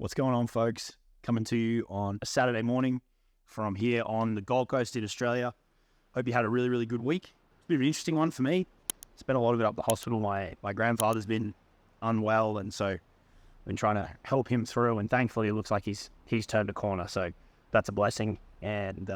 What's going on, folks? Coming to you on a Saturday morning from here on the Gold Coast in Australia. Hope you had a really, really good week. It's been an interesting one for me. Spent a lot of it up the hospital. My grandfather's been unwell, and so I've been trying to help him through, and thankfully it looks like he's turned a corner, so that's a blessing. And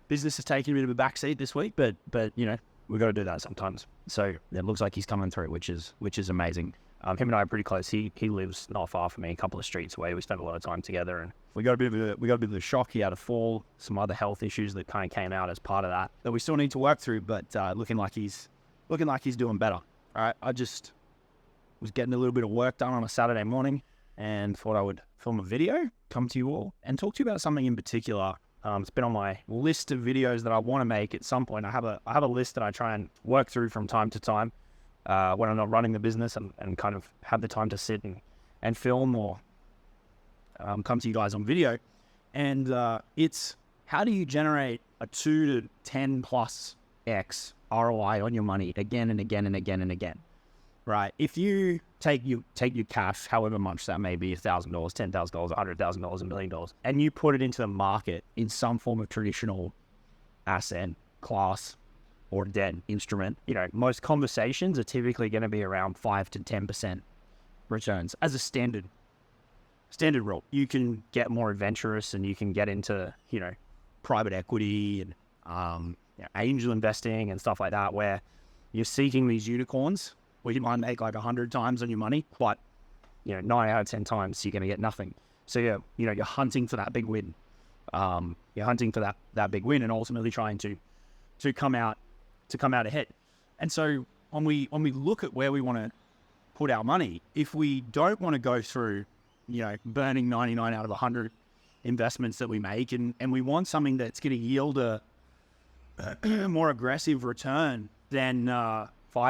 business has taken a bit of a backseat this week, but you know, we've got to do that sometimes. So it looks like he's coming through, which is amazing. Him and I are pretty close. He lives not far from me, a couple of streets away. We spent a lot of time together, and we got a bit of a shock. He had a fall, some other health issues that kind of came out as part of that we still need to work through. But looking like he's doing better. All right, I just was getting a little bit of work done on a Saturday morning, and thought I would film a video, come to you all, and talk to you about something in particular. It's been on my list of videos that I want to make at some point. I have a list that I try and work through from time to time. When I'm not running the business and kind of have the time to sit and film or come to you guys on video. And it's how do you generate a 2 to 10 plus X ROI on your money again and again and again and again, right? If you take your cash, however much that may be, $1,000, $10,000, $100,000, $1 million, and you put it into the market in some form of traditional asset class or debt instrument, you know, most conversations are typically going to be around 5 to 10% returns as a standard rule. You can get more adventurous and you can get into, you know, private equity and angel investing and stuff like that, where you're seeking these unicorns where you might make like 100 times on your money, but you know, 9 out of 10 times you're going to get nothing. So you're hunting for that big win. You're hunting for that big win and ultimately trying to come out ahead. And so when we look at where we want to put our money, if we don't want to go through, you know, burning 99 out of 100 investments that we make, and we want something that's going to yield a more aggressive return than 5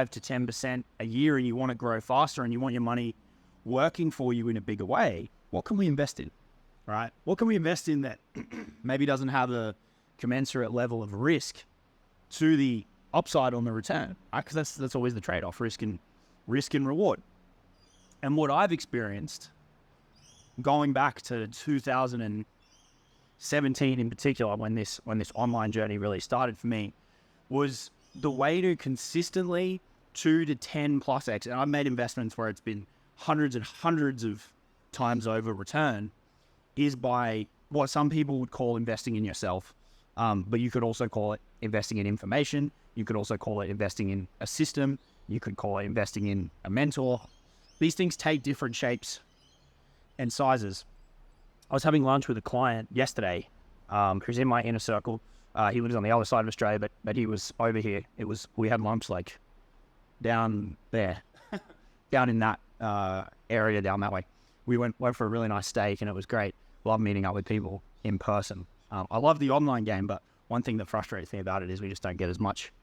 to 10% a year, and you want to grow faster and you want your money working for you in a bigger way, what can we invest in, right? What can we invest in that maybe doesn't have a commensurate level of risk to the upside on the return, right? Because that's always the trade-off, risk and reward. And what I've experienced going back to 2017 in particular, when this online journey really started for me, was the way to consistently 2 to 10 plus X. And I've made investments where it's been hundreds and hundreds of times over return, is by what some people would call investing in yourself. But you could also call it investing in information. You could also call it investing in a system. You could call it investing in a mentor. These things take different shapes and sizes. I was having lunch with a client yesterday who's in my inner circle. He lives on the other side of Australia, but he was over here. We had lunch like down there, down in that area down that way. We went for a really nice steak and it was great. Love meeting up with people in person. I love the online game, but one thing that frustrates me about it is we just don't get as much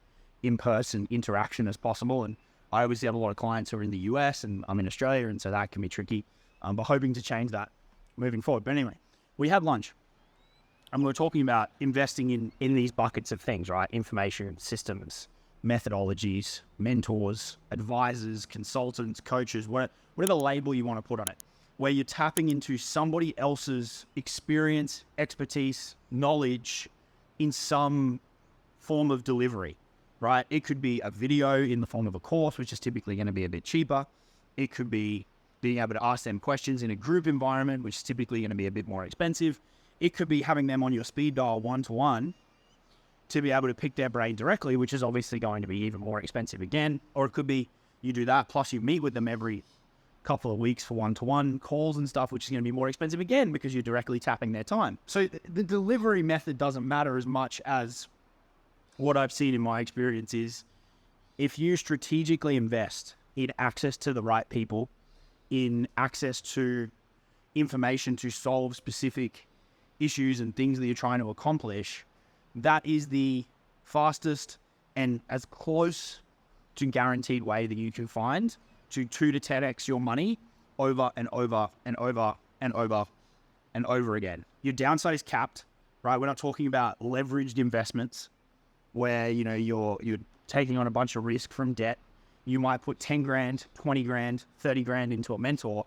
in-person interaction as possible. And I obviously have a lot of clients who are in the US and I'm in Australia, and so that can be tricky. But hoping to change that moving forward. But anyway, we had lunch and we were talking about investing in these buckets of things, right? Information, systems, methodologies, mentors, advisors, consultants, coaches, whatever label you want to put on it, where you're tapping into somebody else's experience, expertise, knowledge in some form of delivery, right? It could be a video in the form of a course, which is typically going to be a bit cheaper. It could be being able to ask them questions in a group environment, which is typically going to be a bit more expensive. It could be having them on your speed dial one-to-one to be able to pick their brain directly, which is obviously going to be even more expensive again. Or it could be you do that, plus you meet with them every couple of weeks for one-to-one calls and stuff, which is going to be more expensive again because you're directly tapping their time. So the delivery method doesn't matter as much as what I've seen in my experience is if you strategically invest in access to the right people, in access to information to solve specific issues and things that you're trying to accomplish, that is the fastest and as close to guaranteed way that you can find to 2 to 10x your money over and over and over and over and over again. Your downside is capped, right? We're not talking about leveraged investments where, you know, you're taking on a bunch of risk from debt. You might put 10 grand, 20 grand, 30 grand into a mentor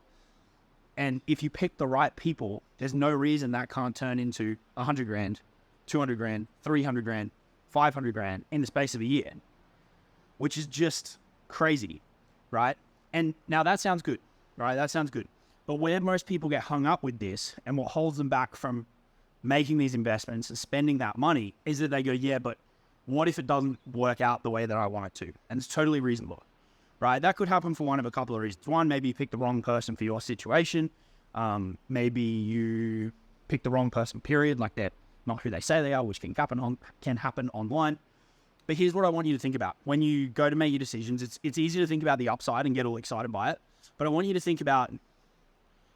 And if you pick the right people, there's no reason that can't turn into 100 grand, 200 grand, 300 grand, 500 grand in the space of a year, which is just crazy, right? And now that sounds good, right? That sounds good. But where most people get hung up with this and what holds them back from making these investments and spending that money is that they go, yeah, but what if it doesn't work out the way that I want it to? And it's totally reasonable, right? That could happen for one of a couple of reasons. One, maybe you pick the wrong person for your situation. Maybe you pick the wrong person, period, like they're not who they say they are, which can happen online. But here's what I want you to think about. When you go to make your decisions, it's easy to think about the upside and get all excited by it. But I want you to think about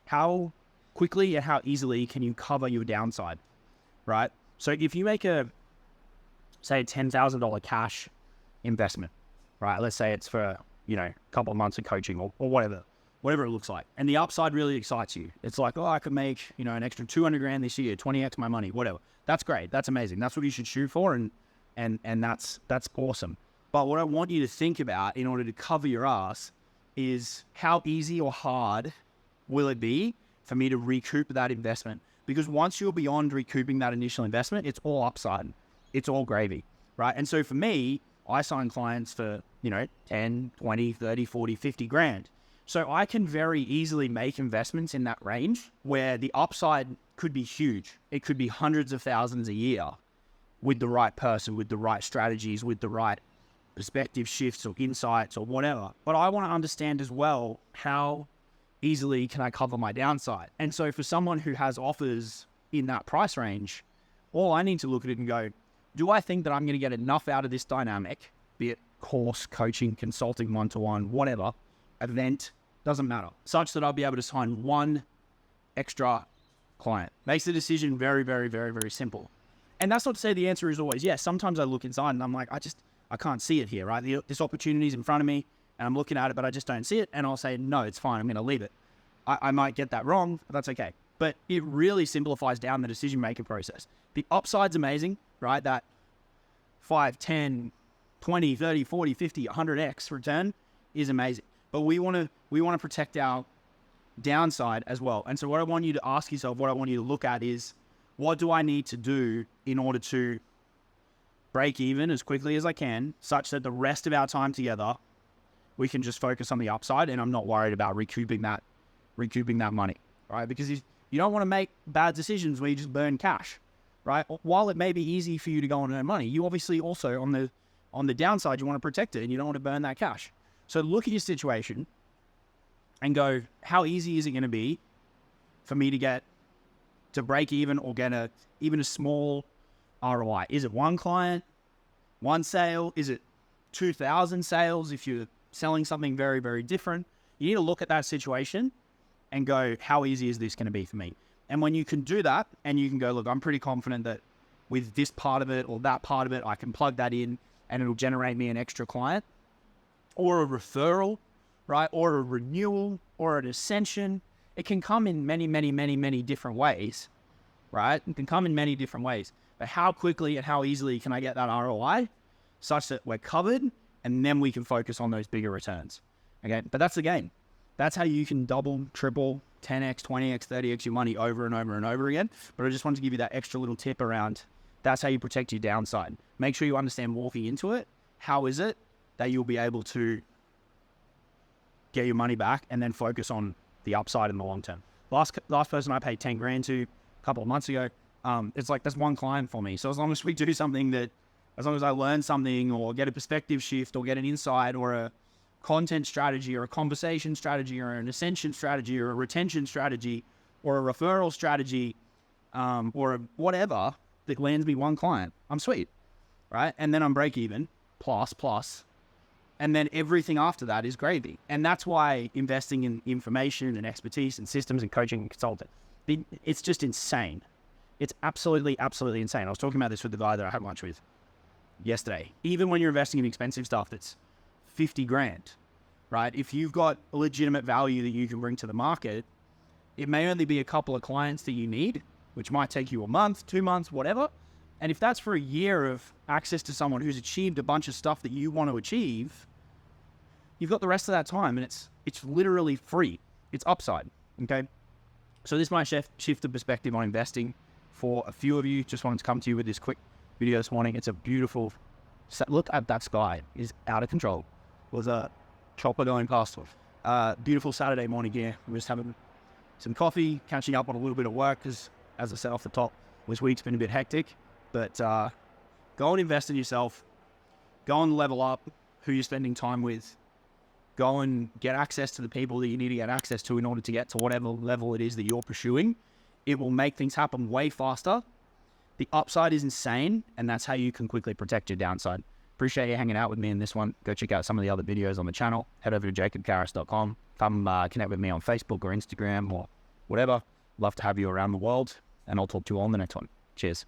how quickly and how easily can you cover your downside, right? So if you make say a $10,000 cash investment, right? Let's say it's for, a couple of months of coaching or whatever it looks like. And the upside really excites you. It's like, I could make, an extra 200 grand this year, 20x my money, whatever. That's great. That's amazing. That's what you should shoot for. And that's awesome. But what I want you to think about in order to cover your ass is how easy or hard will it be for me to recoup that investment? Because once you're beyond recouping that initial investment, it's all upside. It's all gravy, right? And so for me, I sign clients for, 10, 20, 30, 40, 50 grand. So I can very easily make investments in that range where the upside could be huge. It could be hundreds of thousands a year with the right person, with the right strategies, with the right perspective shifts or insights or whatever. But I want to understand as well how easily can I cover my downside. And so for someone who has offers in that price range, all I need to look at it and go, do I think that I'm going to get enough out of this dynamic, be it course, coaching, consulting, one-to-one, whatever, event, doesn't matter, such that I'll be able to sign one extra client? Makes the decision very, very, very, very simple. And that's not to say the answer is always yes. Sometimes I look inside and I'm like, I can't see it here, right? This opportunity is in front of me and I'm looking at it, but I just don't see it. And I'll say, no, it's fine. I'm going to leave it. I might get that wrong, but that's okay. But it really simplifies down the decision-making process. The upside's amazing, right? That 5, 10, 20, 30, 40, 50, 100x return is amazing. But we want to protect our downside as well. And so what I want you to ask yourself, what I want you to look at is, what do I need to do in order to break even as quickly as I can, such that the rest of our time together, we can just focus on the upside and I'm not worried about recouping that money, right? Because you don't want to make bad decisions where you just burn cash, right? While it may be easy for you to go and earn money, you obviously also on the downside, you want to protect it and you don't want to burn that cash. So look at your situation and go, how easy is it going to be for me to get to break even or get even a small ROI? Is it one client, one sale? Is it 2,000 sales if you're selling something very, very different? You need to look at that situation and go, how easy is this going to be for me? And when you can do that and you can go, look, I'm pretty confident that with this part of it or that part of it, I can plug that in and it'll generate me an extra client or a referral, right? Or a renewal or an ascension. It can come in many, many, many, many different ways, right? It can come in many different ways. But how quickly and how easily can I get that ROI such that we're covered and then we can focus on those bigger returns, okay? But that's the game. That's how you can double, triple, 10x, 20x, 30x your money over and over and over again. But I just wanted to give you that extra little tip around that's how you protect your downside. Make sure you understand walking into it. How is it that you'll be able to get your money back and then focus on the upside in the long term? Last person I paid 10 grand to a couple of months ago, it's like, that's one client for me. So as long as we do something as long as I learn something or get a perspective shift or get an insight or a content strategy or a conversation strategy or an ascension strategy or a retention strategy or a referral strategy or whatever that lands me one client, I'm sweet, right? And then I'm break even, plus, and then everything after that is gravy. And that's why investing in information and expertise and systems and coaching and consulting, it's just insane. It's absolutely, absolutely insane. I was talking about this with the guy that I had lunch with yesterday. Even when you're investing in expensive stuff that's 50 grand, right? If you've got a legitimate value that you can bring to the market, it may only be a couple of clients that you need, which might take you a month, 2 months, whatever. And if that's for a year of access to someone who's achieved a bunch of stuff that you want to achieve, you've got the rest of that time and it's literally free. It's upside, okay? So this might shift the perspective on investing for a few of you. Just wanted to come to you with this quick video this morning. It's a beautiful, look at that sky. It is out of control. Was a chopper going past us. Beautiful Saturday morning here. We're just having some coffee, catching up on a little bit of work because, as I said off the top, this week's been a bit hectic. But go and invest in yourself. Go and level up who you're spending time with. Go and get access to the people that you need to get access to in order to get to whatever level it is that you're pursuing. It will make things happen way faster. The upside is insane, and that's how you can quickly protect your downside. Appreciate you hanging out with me in this one. Go check out some of the other videos on the channel. Head over to jacobcaris.com. Come connect with me on Facebook or Instagram or whatever. Love to have you around the world, and I'll talk to you all in the next one. Cheers.